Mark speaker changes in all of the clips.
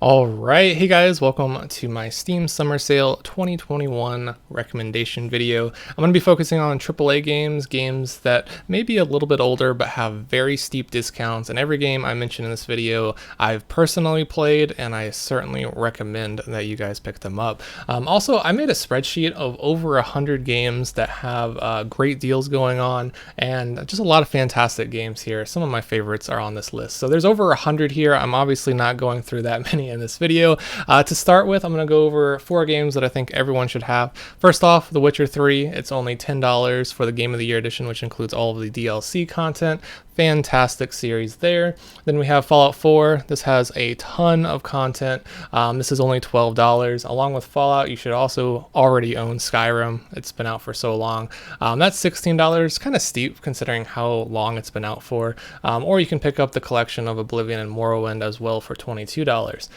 Speaker 1: All right, hey guys, welcome to my Steam Summer Sale 2021 recommendation video. I'm going to be focusing on AAA games that may be a little bit older but have very steep discounts, and every game I mention in this video I've personally played and I certainly recommend that you guys pick them up. Also, I made a spreadsheet of over 100 games that have great deals going on and just a lot of fantastic games here. Some of my favorites are on this list. So there's over 100 here. I'm obviously not going through that many in this video. To start with, I'm going to go over 4 games that I think everyone should have. First off, The Witcher 3. It's only $10 for the Game of the Year edition, which includes all of the DLC content. Fantastic series there. Then we have Fallout 4. This has a ton of content. This is only $12. Along with Fallout, you should also already own Skyrim. It's been out for so long. That's $16. Kind of steep considering how long it's been out for. Or you can pick up the collection of Oblivion and Morrowind as well for $22.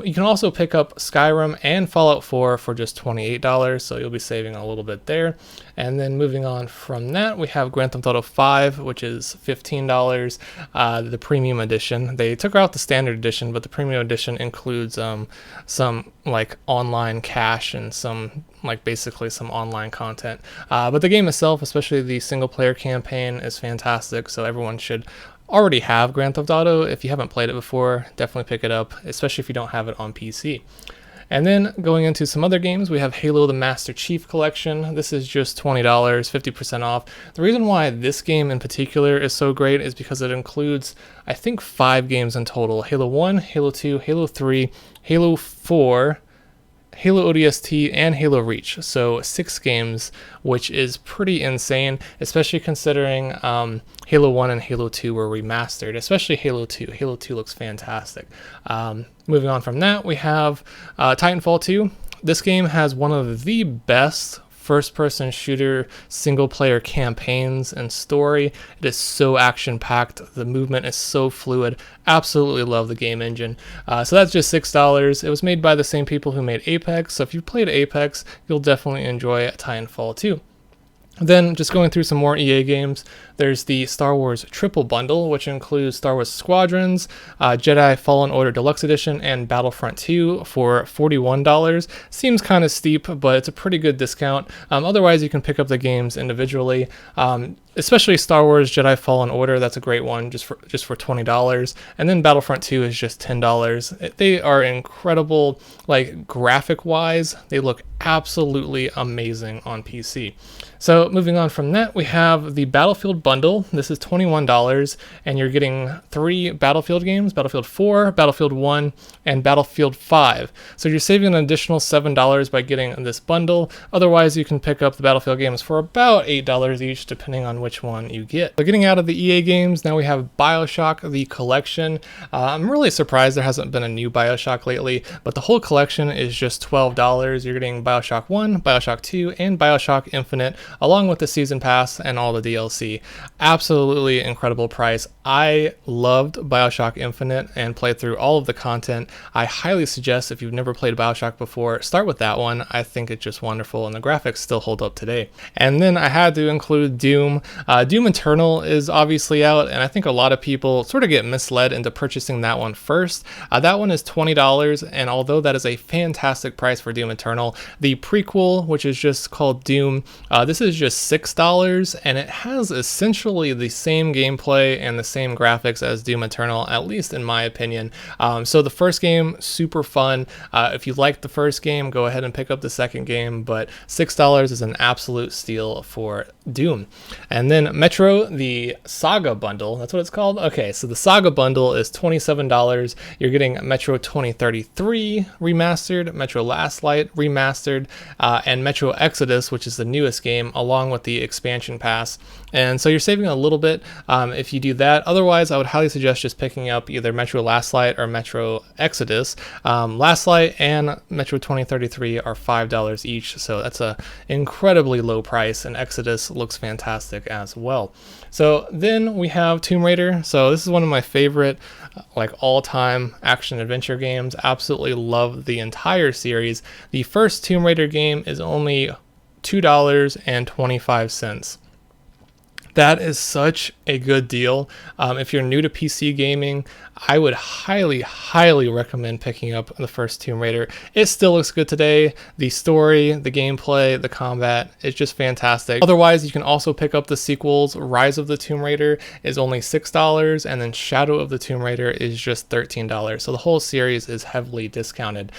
Speaker 1: You can also pick up Skyrim and Fallout 4 for just $28, so you'll be saving a little bit there. And then moving on from that, we have Grand Theft Auto 5, which is $15. The premium edition. They took out the standard edition, but the premium edition includes some like online cash and some basically some online content. But the game itself, especially the single player campaign, is fantastic, so everyone should already have Grand Theft Auto. If you haven't played it before, definitely pick it up, especially if you don't have it on PC. And then going into some other games, we have Halo the Master Chief Collection. This is just $20, 50% off. The reason why this game in particular is so great is because it includes, I think, 5 games in total. Halo 1, Halo 2, Halo 3, Halo 4, Halo ODST, and Halo Reach. So 6 games, which is pretty insane, especially considering Halo 1 and Halo 2 were remastered, especially Halo 2. Halo 2 looks fantastic. Moving on from that, we have Titanfall 2. This game has one of the best first-person shooter single-player campaigns and story. It is so action-packed. The movement is so fluid. Absolutely love the game engine. So that's just $6. It was made by the same people who made Apex, so if you played Apex, you'll definitely enjoy Titanfall 2. Then just going through some more EA games, there's the Star Wars Triple Bundle, which includes Star Wars Squadrons, Jedi Fallen Order Deluxe Edition, and Battlefront 2 for $41. Seems kind of steep, but it's a pretty good discount. Otherwise, you can pick up the games individually. Especially Star Wars Jedi Fallen Order, that's a great one, just for $20. And then Battlefront 2 is just $10. They are incredible, like graphic-wise. They look absolutely amazing on PC. So moving on from that, we have the Battlefield Bundle. This is $21, and you're getting 3 Battlefield games: Battlefield 4, Battlefield 1, and Battlefield 5. So you're saving an additional $7 by getting this bundle. Otherwise, you can pick up the Battlefield games for about $8 each, depending on which one you get. So getting out of the EA games, now we have Bioshock, the collection. I'm really surprised there hasn't been a new Bioshock lately, but the whole collection is just $12. You're getting Bioshock 1, Bioshock 2, and Bioshock Infinite, along with the season pass and all the DLC. Absolutely incredible price. I loved Bioshock Infinite and played through all of the content. I highly suggest, if you've never played Bioshock before, start with that one. I think it's just wonderful, and the graphics still hold up today. And then I had to include Doom. Doom Eternal is obviously out, and I think a lot of people sort of get misled into purchasing that one first. That one is $20, and although that is a fantastic price for Doom Eternal, the prequel, which is just called Doom, this is just $6, and it has essentially the same gameplay and the same graphics as Doom Eternal, at least in my opinion. So the first game, super fun. If you liked the first game, go ahead and pick up the second game, but $6 is an absolute steal for Doom. And then Metro, the Saga bundle, that's what it's called? Okay, so the Saga bundle is $27. You're getting Metro 2033 remastered, Metro Last Light remastered, and Metro Exodus, which is the newest game, along with the expansion pass. And so you're saving a little bit if you do that. Otherwise, I would highly suggest just picking up either Metro Last Light or Metro Exodus. Last Light and Metro 2033 are $5 each, so that's a incredibly low price, and Exodus looks fantastic as well. So then we have Tomb Raider. So this is one of my favorite all-time action adventure games. Absolutely love the entire series. The first Tomb Raider game is only $2.25. That is such a good deal. If you're new to PC gaming, I would highly recommend picking up the first Tomb Raider. It still looks good today. The story, the gameplay, the combat, it's just fantastic. Otherwise, you can also pick up the sequels. Rise of the Tomb Raider is only $6, and then Shadow of the Tomb Raider is just $13. So the whole series is heavily discounted.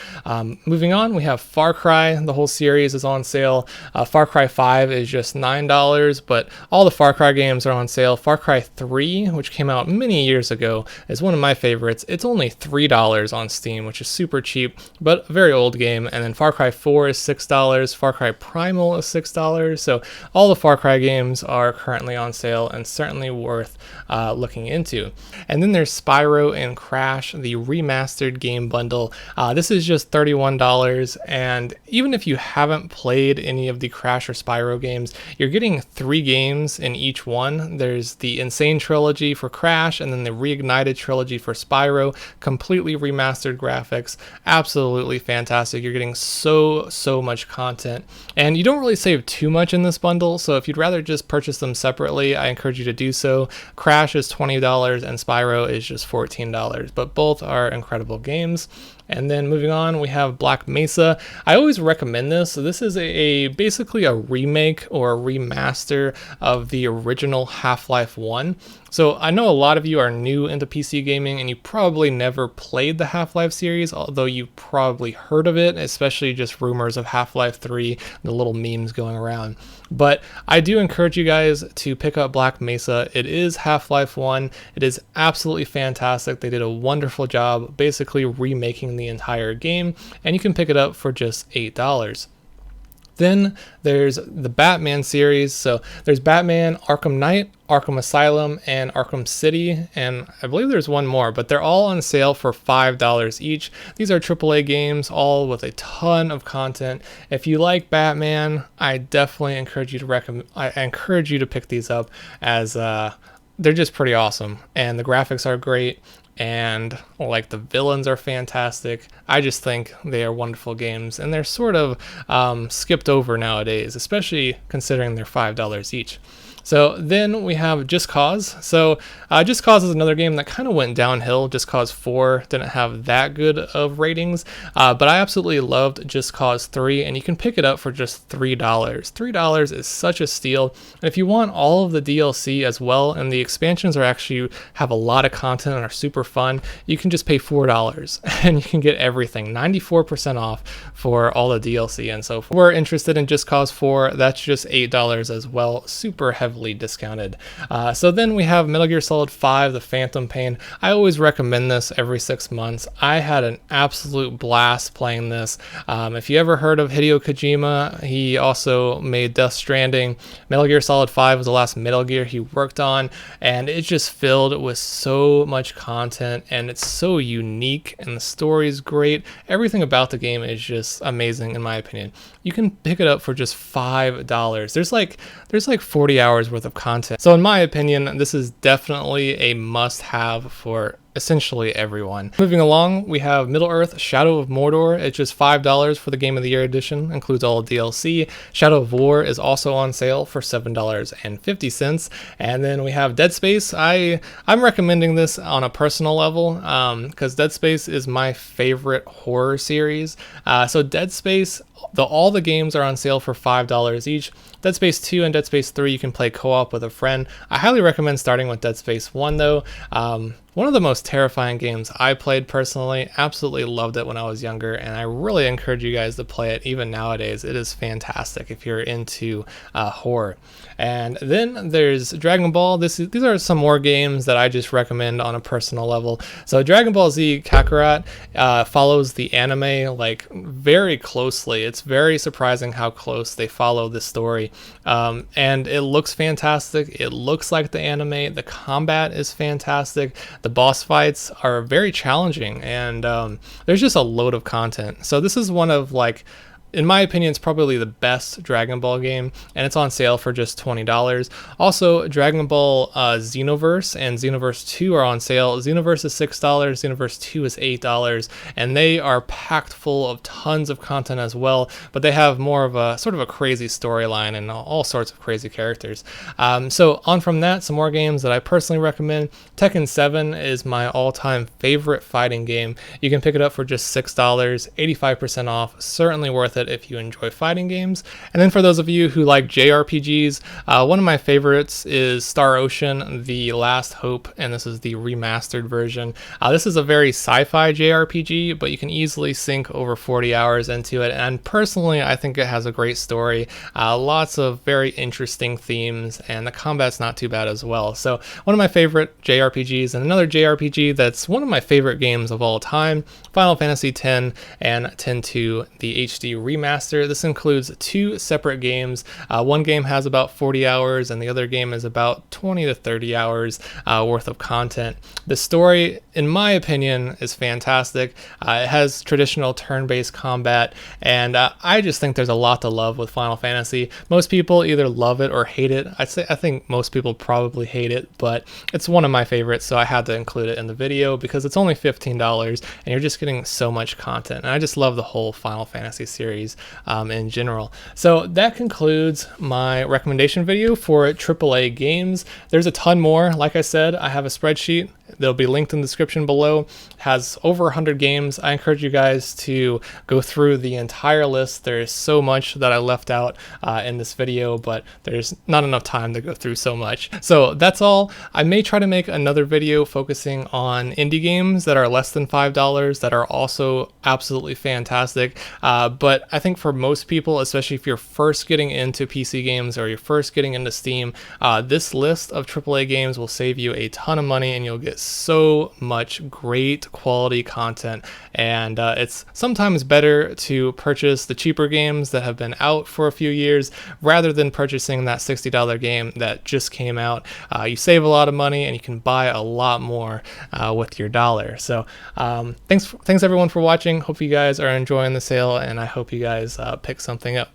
Speaker 1: Moving on, we have Far Cry. The whole series is on sale. Far Cry 5 is just $9, but all the Far Cry games are on sale. Far Cry 3, which came out many years ago, is one of my favorites. It's only $3 on Steam, which is super cheap, but a very old game. And then Far Cry 4 is $6. Far Cry Primal is $6. So all the Far Cry games are currently on sale and certainly worth looking into. And then there's Spyro and Crash, the remastered game bundle. This is just $31, and even if you haven't played any of the Crash or Spyro games, you're getting 3 games in each one. There's the Insane Trilogy for Crash, and then the Reignited Trilogy for Spyro, completely remastered graphics, absolutely fantastic. You're getting so much content, and you don't really save too much in this bundle, so if you'd rather just purchase them separately, I encourage you to do so. Crash is $20 and Spyro is just $14, but both are incredible games. And then moving on, we have Black Mesa. I always recommend this. So this is basically a remake or a remaster of the original Half-Life 1. So I know a lot of you are new into PC gaming and you probably never played the Half-Life series, although you probably heard of it, especially just rumors of Half-Life 3, the little memes going around. But I do encourage you guys to pick up Black Mesa. It is Half-Life 1. It is absolutely fantastic. They did a wonderful job basically remaking the entire game, and you can pick it up for just $8. Then there's the Batman series. So there's Batman Arkham Knight, Arkham Asylum, and Arkham City, and I believe there's one more, but they're all on sale for $5 each. These are AAA games, all with a ton of content. If you like Batman, I definitely encourage you to pick these up, as they're just pretty awesome, and the graphics are great. And like the villains are fantastic. I just think they are wonderful games, and they're sort of skipped over nowadays, especially considering they're $5 each. So then we have Just Cause. So Just Cause is another game that kind of went downhill. Just Cause 4 didn't have that good of ratings, but I absolutely loved Just Cause 3, and you can pick it up for just $3. $3 is such a steal. And if you want all of the DLC as well, and the expansions actually have a lot of content and are super fun, you can just pay $4 and you can get everything, 94% off for all the DLC. And so if we're interested in Just Cause 4, that's just $8 as well, super heavily discounted. So then we have Metal Gear Solid 5, The Phantom Pain. I always recommend this every 6 months. I had an absolute blast playing this. If you ever heard of Hideo Kojima, he also made Death Stranding. Metal Gear Solid 5 was the last Metal Gear he worked on, and it's just filled with so much content, and it's so unique, and the story is great. Everything about the game is just amazing, in my opinion. You can pick it up for just $5. There's like 40 hours worth of content. So in my opinion, this is definitely a must-have for essentially everyone. Moving along, we have Middle-earth Shadow of Mordor. It's just $5 for the Game of the Year edition, includes all DLC. Shadow of War is also on sale for $7.50. And then we have Dead Space. I'm recommending this on a personal level because Dead Space is my favorite horror series. So Dead Space, all the games are on sale for $5 each. Dead Space 2 and Dead Space 3 you can play co-op with a friend. I highly recommend starting with Dead Space 1 though. One of the most terrifying games I played personally. Absolutely loved it when I was younger, and I really encourage you guys to play it even nowadays. It is fantastic if you're into horror. And then there's Dragon Ball. These are some more games that I just recommend on a personal level. So Dragon Ball Z Kakarot follows the anime like very closely. It's very surprising how close they follow the story. And it looks fantastic. It looks like the anime. The combat is fantastic. The boss fights are very challenging, and there's just a load of content. So this is one of in my opinion, it's probably the best Dragon Ball game, and it's on sale for just $20. Also, Dragon Ball Xenoverse and Xenoverse 2 are on sale. Xenoverse is $6, Xenoverse 2 is $8, and they are packed full of tons of content as well, but they have more of a sort of a crazy storyline and all sorts of crazy characters. So on from that, some more games that I personally recommend. Tekken 7 is my all-time favorite fighting game. You can pick it up for just $6, 85% off. Certainly worth it if you enjoy fighting games. And then for those of you who like JRPGs, one of my favorites is Star Ocean: The Last Hope, and this is the remastered version. This is a very sci-fi JRPG, but you can easily sink over 40 hours into it, and personally I think it has a great story, lots of very interesting themes, and the combat's not too bad as well. So one of my favorite JRPGs, and another JRPG that's one of my favorite games of all time, Final Fantasy X and X-2, the HD remaster. This includes two separate games. One game has about 40 hours and the other game is about 20 to 30 hours worth of content. The story, in my opinion, is fantastic. It has traditional turn-based combat, and I just think there's a lot to love with Final Fantasy. Most people either love it or hate it. I think most people probably hate it, but it's one of my favorites, so I had to include it in the video because it's only $15 and you're just getting so much content. And I just love the whole Final Fantasy series in general. So that concludes my recommendation video for AAA games. There's a ton more. Like I said, I have a spreadsheet. They'll be linked in the description below. It has over 100 games. I encourage you guys to go through the entire list. There's so much that I left out in this video, but there's not enough time to go through so much. So that's all. I may try to make another video focusing on indie games that are less than $5 that are also absolutely fantastic. But I think for most people, especially if you're first getting into PC games or you're first getting into Steam, this list of AAA games will save you a ton of money and you'll get so much great quality content. And it's sometimes better to purchase the cheaper games that have been out for a few years rather than purchasing that $60 game that just came out. You save a lot of money and you can buy a lot more with your dollar. So thanks everyone for watching. Hope you guys are enjoying the sale, and I hope you guys pick something up.